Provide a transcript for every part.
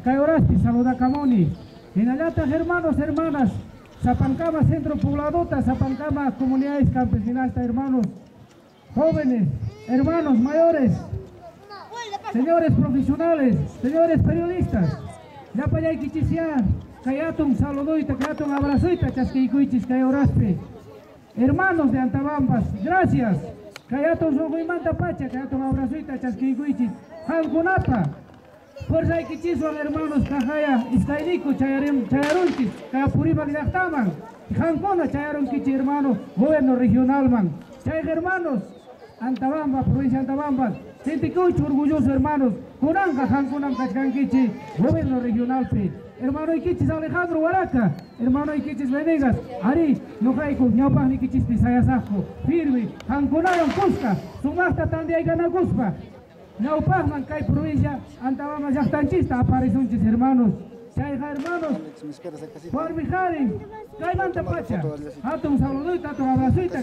Cayorasti, Saludacamoni, en Ayatas, hermanos, hermanas, Zapancama, Centro Pobladota, Zapancama, comunidades campesinas, hermanos, jóvenes, hermanos mayores, señores profesionales, señores periodistas, ya para allá Kichisian, Cayatum, saludoita, Cayatum, abrazoita, Chasquikuichis, Cayoraspi, hermanos de Antabambas, gracias, Cayatum, Soguimanta Pacha, Cayatum, abrazoita, Chasquikuichis, Hankunapa, Fuerza Iquichiso, hermanos, Cajaya, Iztailico, Chayarunchis, Cayapuriba, Gidachtaman, Hankona, Chayarunquichi, hermano, gobierno regional, man, Chay, hermanos, Antabamba, provincia de Antabamba, Senticucho, orgullosos hermanos, Kunanga, Hankunam, Cachcanquichi, gobierno regional, hermano Iquichis, Alejandro Huaraca, hermano Iquichis, Venegas, Ari, Nojaico, Ñaupan, Iquichis, Pisayasajo, Firme, Hankunaron, Cusca, Sumasta, Tandia y Ganaguspa, Ñaupajman, Cay provincia, Antabama, Yachtanchista, Aparezunchis, hermanos, Chayja, hermanos, Juan Mijari, Caimanta Pacha, Atum saludita, Atum abrazuita,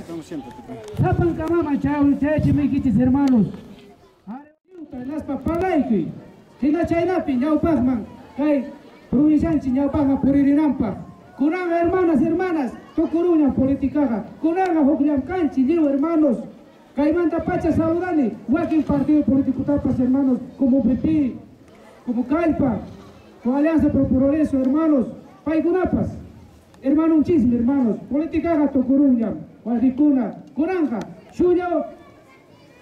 Zapan Camama, Chayachi, Miquichis, hermanos, Naspa Palaiki, Hina Chaynapi, Ñaupajman, Cay provincianchi, Ñaupajman, Puririnampa, Kunanga, hermanas, Tocuruña, Politicaja, Kunanga, Hokliam Canchi, Liu, hermanos, Caimanta Pacha, Saludani, Huaquín Partido Político Tapas, hermanos, como PP, como Calpa, con Alianza por Progreso, hermanos, Paigunapas, hermano un chisme, hermanos, Politicaga, Tocuruña, Huajicuna, Kunanga, Chuñao,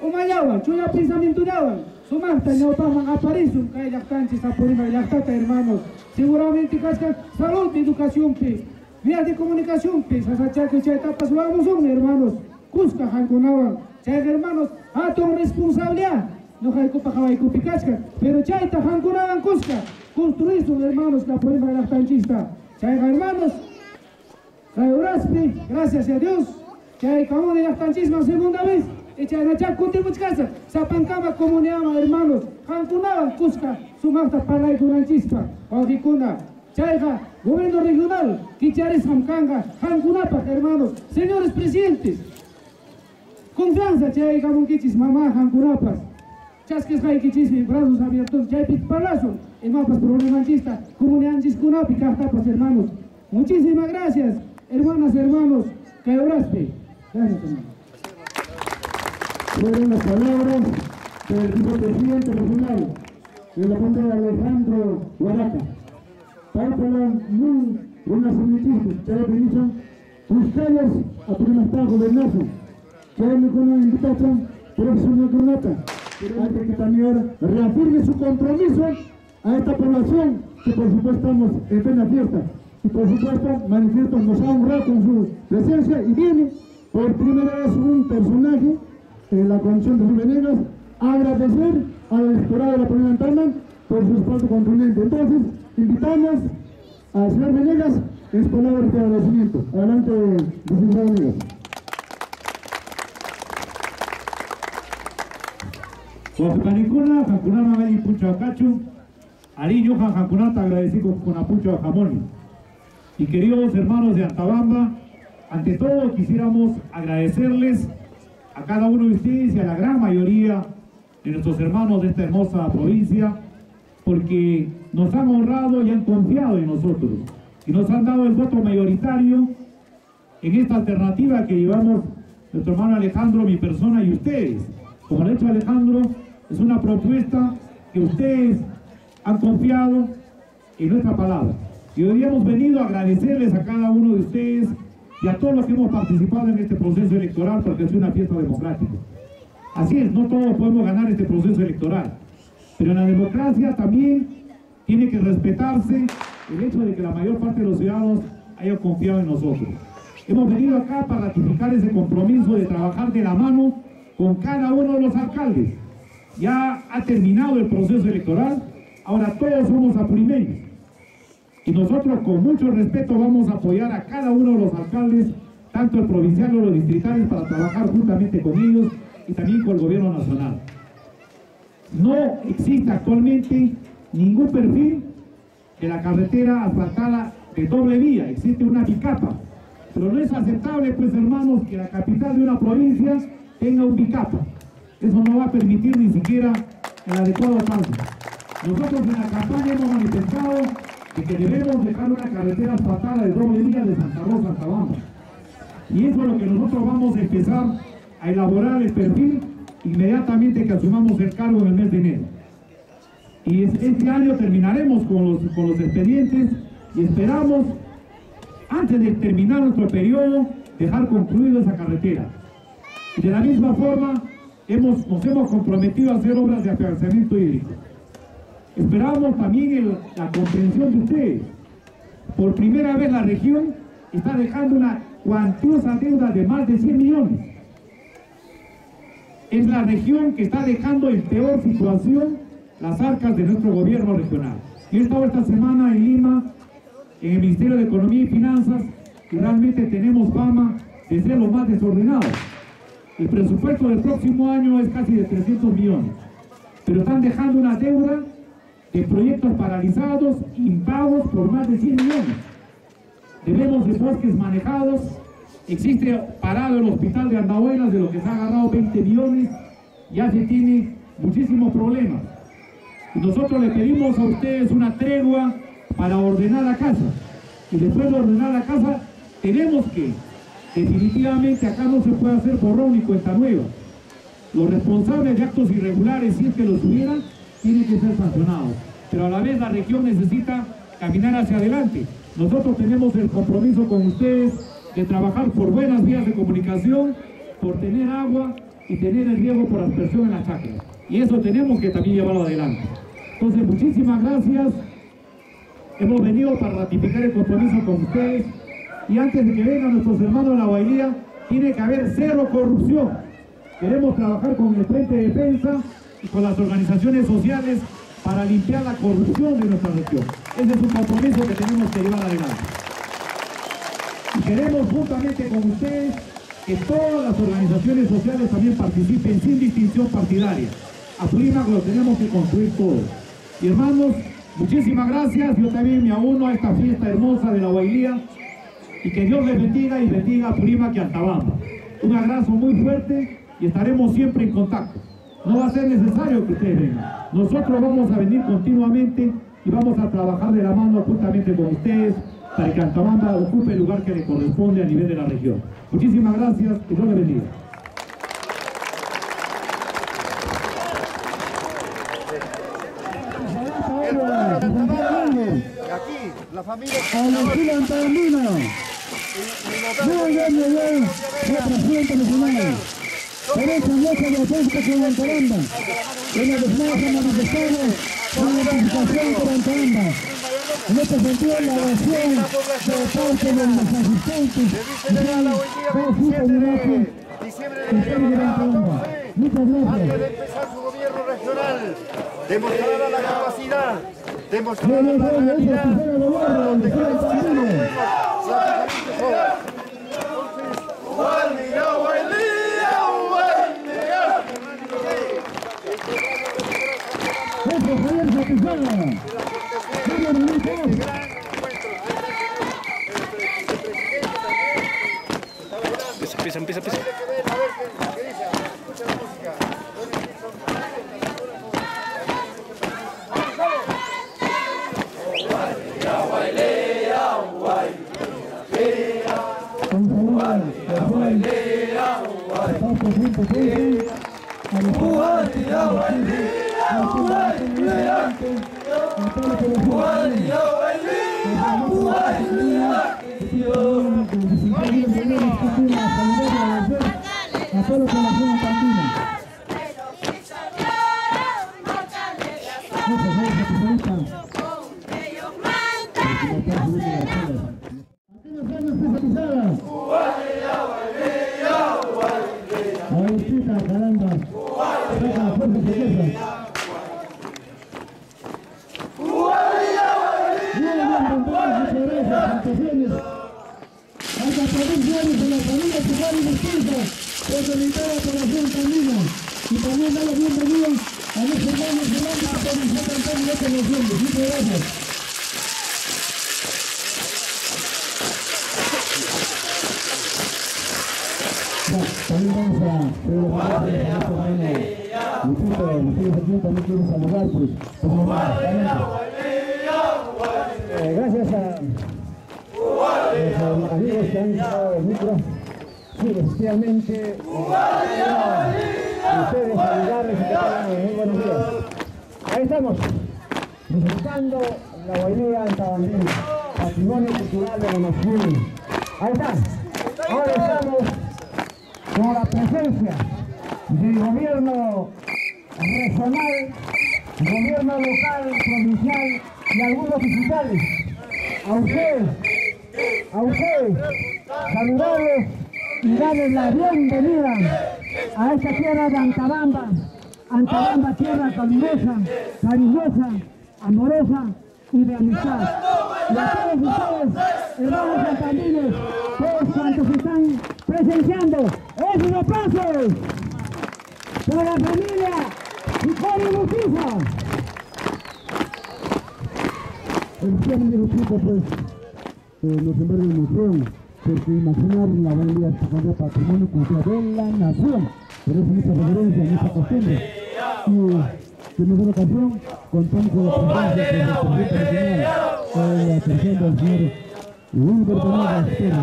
Omayawan, Chuñao Pensamiento Yawan, Sumasta, Ñaupaman, Aparizum, Cay Yactanchis, Apurima, Yactata, hermanos, seguramente casca salud, educación, vías de comunicación, Sasachaque, Chaytapas, vamos son, hermanos, Cusca, Hankunawan, Chay, hermanos, atom responsabilidad, no hay copa Hawaii Cupicasca, pero Chayta, Hankunawan, Cusca, construir sus hermanos, la poema de la tanchista, Chay, hermanos, Cayoraspi, gracias a Dios, Chay, como de la tanchisma segunda vez, y Chay, Nachak, Kuntimuch Casa, Zapancama, comunidad, hermanos, Hankunawan, Cusca, Sumasta, Palay, Duranchista, Ojicuna, Chayja, gobierno regional, Kichares, Hamkanga, Hankunapa, hermanos, señores presidentes, confianza, Chay, Gamunquichis, mamá, Hankunapas, Chasques, Haikichis, en brazos abiertos, Chay, Palazo, en mapas problemanchista, comunidades, Kunapi, Cartapas, hermanos. Muchísimas gracias, hermanas, hermanos, Cayoraspi. Gracias, hermanos. Fueron las palabras del vicepresidente regional de la frontera Alejandro Huaraca. Para muy buenas noches, Chay, Benizón, tus calles, a primer gobernazo. Chay, me con una invitación, profesor Granata, antes que también reafirme su compromiso a esta población, que por supuesto estamos en plena fiesta. Y por supuesto, Manifiesto nos ha honrado con su presencia y viene por primera vez un personaje en la condición de Luis Venegas a agradecer al electorado de la provincia de Antamán por su respaldo contundente. Entonces, invitamos al señor Venegas en sus palabras de agradecimiento. Adelante, licenciado Venegas. Huajucanicuna, Hankunama, Gali, Pucha, Cachu, Ariño, Hankunata, agradecido con Apucho, Jamón. Y queridos hermanos de Antabamba, ante todo quisiéramos agradecerles a cada uno de ustedes y a la gran mayoría de nuestros hermanos de esta hermosa provincia, porque nos han honrado y han confiado en nosotros, y nos han dado el voto mayoritario en esta alternativa que llevamos nuestro hermano Alejandro, mi persona y ustedes. Como lo ha hecho Alejandro, es una propuesta que ustedes han confiado en nuestra palabra. Y hoy hemos venido a agradecerles a cada uno de ustedes y a todos los que hemos participado en este proceso electoral, porque es una fiesta democrática. Así es, no todos podemos ganar este proceso electoral, pero en la democracia también tiene que respetarse el hecho de que la mayor parte de los ciudadanos haya confiado en nosotros. Hemos venido acá para ratificar ese compromiso de trabajar de la mano con cada uno de los alcaldes. Ya ha terminado el proceso electoral, ahora todos somos apurimeños. Y nosotros con mucho respeto vamos a apoyar a cada uno de los alcaldes, tanto el provincial como los distritales, para trabajar juntamente con ellos y también con el gobierno nacional. No existe actualmente ningún perfil de la carretera asfaltada de doble vía, existe una bicapa. Pero no es aceptable, pues hermanos, que la capital de una provincia tenga un bicapa. Eso no va a permitir ni siquiera el adecuado paso. Nosotros en la campaña hemos manifestado de que debemos dejar una carretera asfaltada de doble vía de Santa Rosa a Antabamba. Y eso es lo que nosotros vamos a empezar a elaborar el perfil inmediatamente que asumamos el cargo en el mes de enero. Y este año terminaremos con los expedientes y esperamos, antes de terminar nuestro periodo, dejar concluido esa carretera. Y de la misma forma, nos hemos comprometido a hacer obras de afianzamiento hídrico. Esperamos también la comprensión de ustedes. Por primera vez la región está dejando una cuantiosa deuda de más de 100 millones. Es la región que está dejando en peor situación las arcas de nuestro gobierno regional. Yo he estado esta semana en Lima, en el Ministerio de Economía y Finanzas, y realmente tenemos fama de ser los más desordenados. El presupuesto del próximo año es casi de 300 millones, pero están dejando una deuda de proyectos paralizados, impagos por más de 100 millones. Debemos de bosques manejados, existe parado el hospital de Andahuaylas, de lo que se ha agarrado 20 millones, ya se tiene muchísimos problemas. Y nosotros le pedimos a ustedes una tregua para ordenar la casa. Y después de ordenar la casa, tenemos que, definitivamente acá no se puede hacer borrón ni cuenta nueva. Los responsables de actos irregulares, si es que los hubieran, tienen que ser sancionados. Pero a la vez la región necesita caminar hacia adelante. Nosotros tenemos el compromiso con ustedes de trabajar por buenas vías de comunicación, por tener agua y tener el riego por aspersión en la chacra. Y eso tenemos que también llevarlo adelante. Entonces, muchísimas gracias. Hemos venido para ratificar el compromiso con ustedes. Y antes de que vengan nuestros hermanos de la Bailía, tiene que haber cero corrupción. Queremos trabajar con el Frente de Defensa y con las organizaciones sociales para limpiar la corrupción de nuestra región. Ese es un compromiso que tenemos que llevar adelante. Y queremos juntamente con ustedes que todas las organizaciones sociales también participen sin distinción partidaria. Apurímac lo tenemos que construir todos. Y hermanos, muchísimas gracias. Yo también me uno a esta fiesta hermosa de la Bailía. Y que Dios les bendiga y bendiga a Apurímac y a Antabamba. Un abrazo muy fuerte y estaremos siempre en contacto. No va a ser necesario que ustedes vengan. Nosotros vamos a venir continuamente y vamos a trabajar de la mano juntamente con ustedes para que Antabamba ocupe el lugar que le corresponde a nivel de la región. Muchísimas gracias y Dios les bendiga. Aquí, la familia Alejandro Antabambina. Muy bien, presidente nacional. Por esa mesa de apuesta con Antabamba. Una vez más ha manifestado una identificación por Antabamba. En este sentido, la oración de parte de los asistentes de Antabamba. Muchas gracias. antes de empezar su gobierno regional, demostrará la capacidad, demostrará la realidad, de que Empieza. También vamos a Luchito aquí también quiero saludar, pues, gracias a los amigos que han estado el micro. Sí, efectivamente, ustedes saludarles y que tengan muy buenos días. Ahí estamos, visitando la Guainía Antabambina, patrimonio cultural de la nación. Ahí está. Ahora estamos con la presencia del gobierno regional, gobierno local, provincial y algunos diputados. A ustedes, saludarles y darles la bienvenida a esta tierra de Antabamba, tierra calurosa, cariñosa, amorosa y de amistad. Y a todos ustedes, hermanos santandinos, todos cuantos están presenciando, ¡es un aplauso para la familia Icori Mutiza! Efectivamente, Lupito, pues, nos embarga emoción, porque imaginar la Guainía como patrimonio cultural de la nación, pero es mucha reverencia, mucha costumbre. Y en esta ocasión contamos con la presencia del presidente nacional, la persona del señor Wilber Benítez Pérez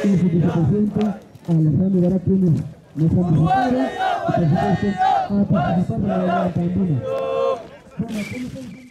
y su vicepresidente Alejandro Ibarra, quienes nos han visitado y por supuesto a participar de la Guainía Antabambina.